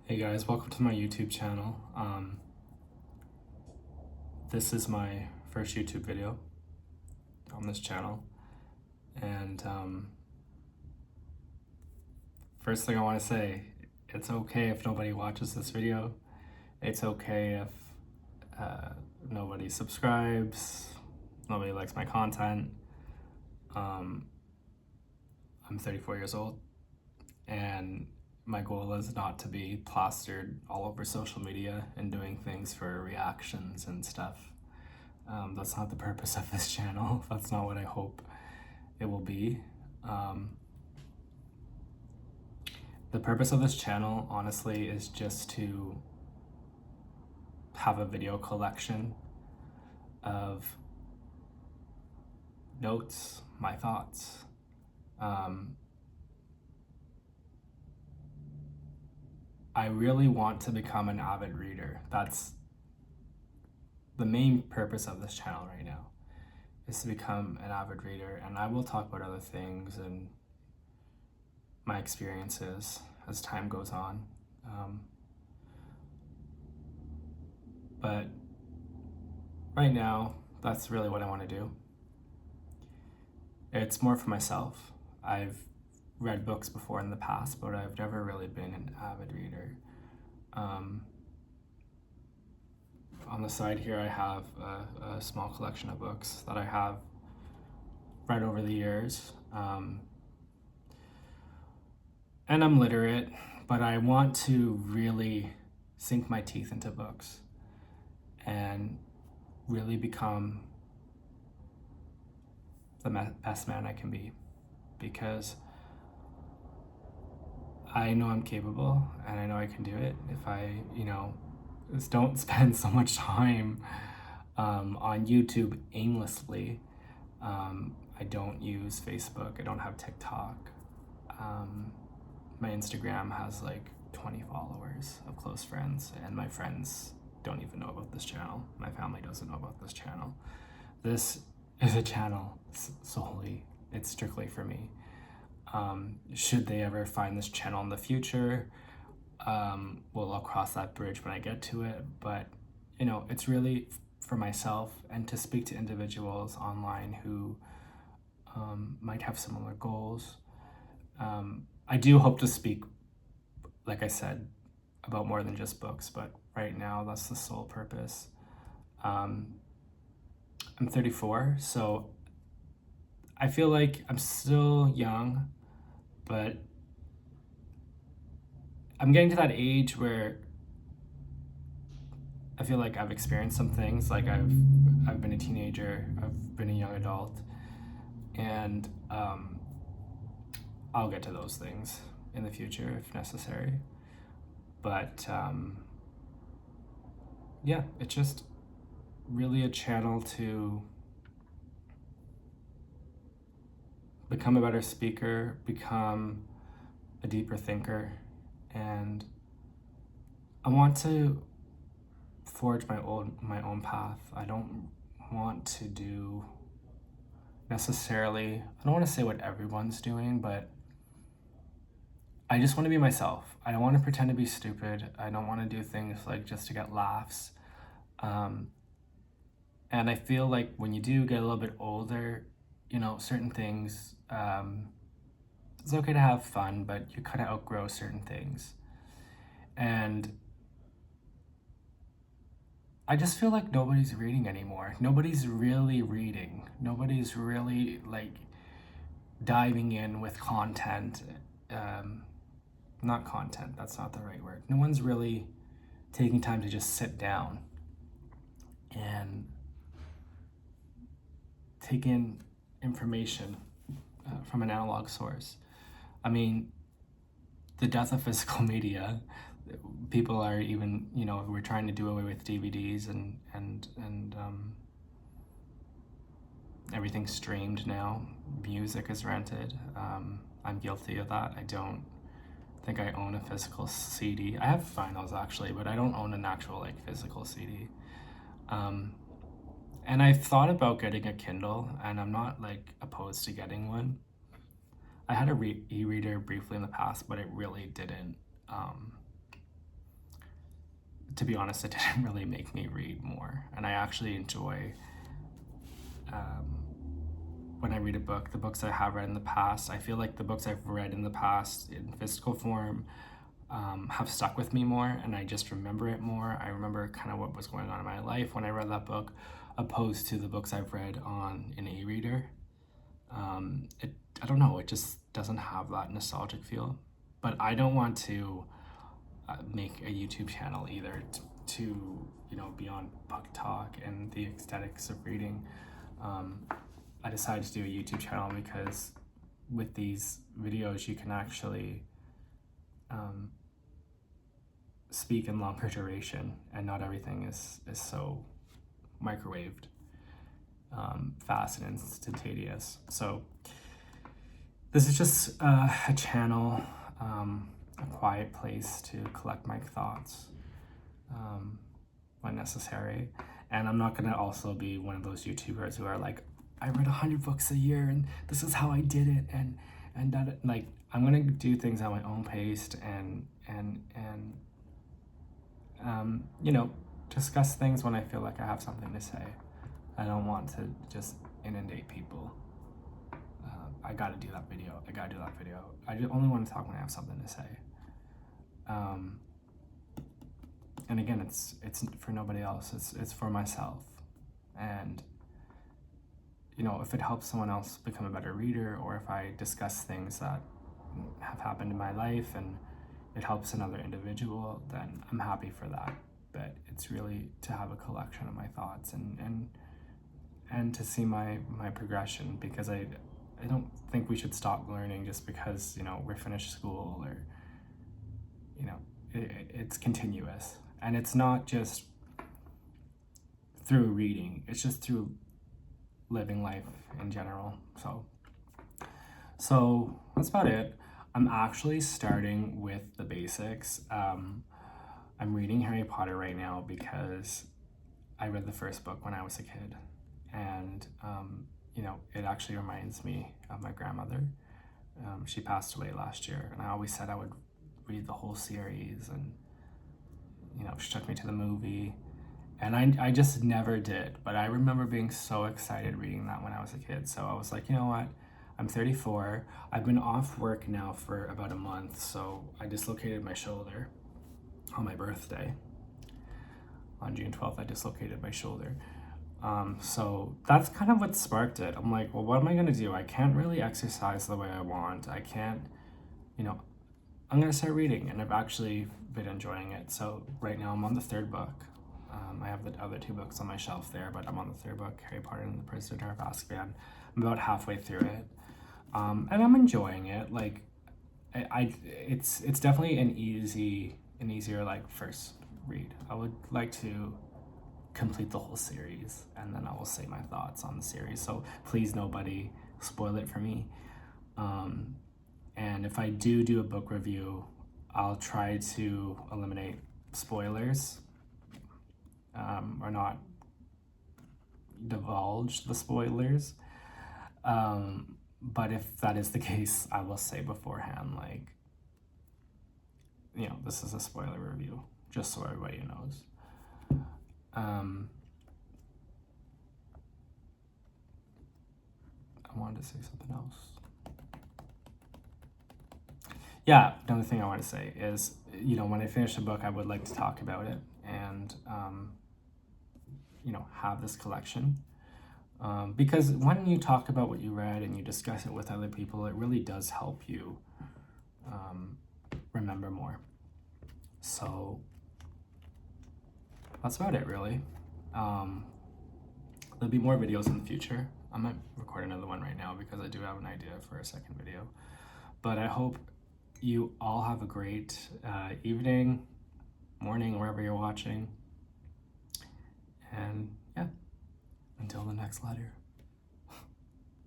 Hey guys, welcome to my YouTube channel. This is my first YouTube video on this channel, and first thing I want to say, it's okay if nobody watches this video. It's okay if nobody subscribes, nobody likes my content. I'm 34 years old, and my goal is not to be plastered all over social media and doing things for reactions and stuff. That's not the purpose of this channel. That's not what I hope it will be. The purpose of this channel, honestly, is just to have a video collection of notes, my thoughts. I really want to become an avid reader. That's the main purpose of this channel right now, is to become an avid reader, and I will talk about other things and my experiences as time goes on. But right now, that's really what I want to do. It's more for myself. I've read books before in the past, but I've never really been an avid reader. On the side here, I have a small collection of books that I have read over the years. And I'm literate, but I want to really sink my teeth into books and really become the best man I can be, because I know I'm capable and I know I can do it if I, just don't spend so much time on YouTube aimlessly. I don't use Facebook. I don't have TikTok. My Instagram has like 20 followers of close friends, and my friends don't even know about this channel. My family doesn't know about this channel. This is a channel solely, it's strictly for me. Should they ever find this channel in the future, well, I'll cross that bridge when I get to it. But it's really for myself and to speak to individuals online who might have similar goals. I do hope to speak, like I said, about more than just books, but right now that's the sole purpose. I'm 34, so I feel like I'm still young, but I'm getting to that age where I feel like I've experienced some things. Like I've been a teenager, I've been a young adult, and I'll get to those things in the future if necessary. But yeah, it's just really a channel to become a better speaker, become a deeper thinker, and I want to forge my own path. I don't want to do necessarily, I don't want to say what everyone's doing, but I just want to be myself. I don't want to pretend to be stupid. I don't want to do things like just to get laughs. And I feel like when you do get a little bit older, certain things, it's okay to have fun, but you kind of outgrow certain things. And I just feel like nobody's reading anymore. Nobody's really reading. Nobody's really diving in with content. Not content, that's not the right word. No one's really taking time to just sit down and take in information from an analog source. I mean, the death of physical media, people are even, we're trying to do away with DVDs and everything's streamed now. Music is rented. I'm guilty of that. I don't think I own a physical CD. I have vinyls actually, but I don't own an actual physical CD. And I've thought about getting a Kindle, and I'm not opposed to getting one. I had a e-reader briefly in the past, but it really didn't to be honest, it didn't really make me read more. And I actually enjoy, when I read a book, the books I have read in the past, I feel like the books I've read in the past in physical form have stuck with me more, and I just remember it more. I remember kind of what was going on in my life when I read that book, opposed to the books I've read on an e-reader. I don't know, it just doesn't have that nostalgic feel. But I don't want to make a YouTube channel either to be on book talk and the aesthetics of reading. I decided to do a YouTube channel because with these videos you can actually speak in longer duration, and not everything is so microwaved, fast and instantaneous. So this is just a channel, a quiet place to collect my thoughts when necessary. And I'm not gonna also be one of those YouTubers who are like, I read 100 books a year and this is how I did it, and that, like, I'm gonna do things at my own pace and discuss things when I feel like I have something to say. I don't want to just inundate people. I gotta do that video. I just only want to talk when I have something to say. And again, it's for nobody else. It's for myself. And if it helps someone else become a better reader, or if I discuss things that have happened in my life and it helps another individual, then I'm happy for that. But it's really to have a collection of my thoughts and to see my progression, because I don't think we should stop learning just because we're finished school, or it's continuous. And it's not just through reading, it's just through living life in general. So that's about it. I'm actually starting with the basics. I'm reading Harry Potter right now because I read the first book when I was a kid, and it actually reminds me of my grandmother. She passed away last year, and I always said I would read the whole series, and she took me to the movie, and I just never did. But I remember being so excited reading that when I was a kid. So I was like, you know what? I'm 34. I've been off work now for about a month, so I dislocated my shoulder on my birthday. On June 12th, I dislocated my shoulder. So that's kind of what sparked it. I'm like, well, what am I gonna do? I can't really exercise the way I want. I can't, I'm gonna start reading, and I've actually been enjoying it. So right now I'm on the third book. I have the other two books on my shelf there, but I'm on the third book, Harry Potter and the Prisoner of Azkaban. I'm about halfway through it, and I'm enjoying it. Like, it's definitely an easier like first read. I would like to complete the whole series, and then I will say my thoughts on the series. So please, nobody spoil it for me. And if I do a book review, I'll try to eliminate spoilers, or not divulge the spoilers. But if that is the case, I will say beforehand, like, this is a spoiler review, just so everybody knows. I wanted to say something else. Yeah, another thing I want to say is, when I finish a book, I would like to talk about it and, have this collection. Because when you talk about what you read and you discuss it with other people, it really does help you remember more. So that's about it, really. There'll be more videos in the future. I might record another one right now because I do have an idea for a second video. But I hope you all have a great evening, morning, wherever you're watching. And yeah, until the next letter.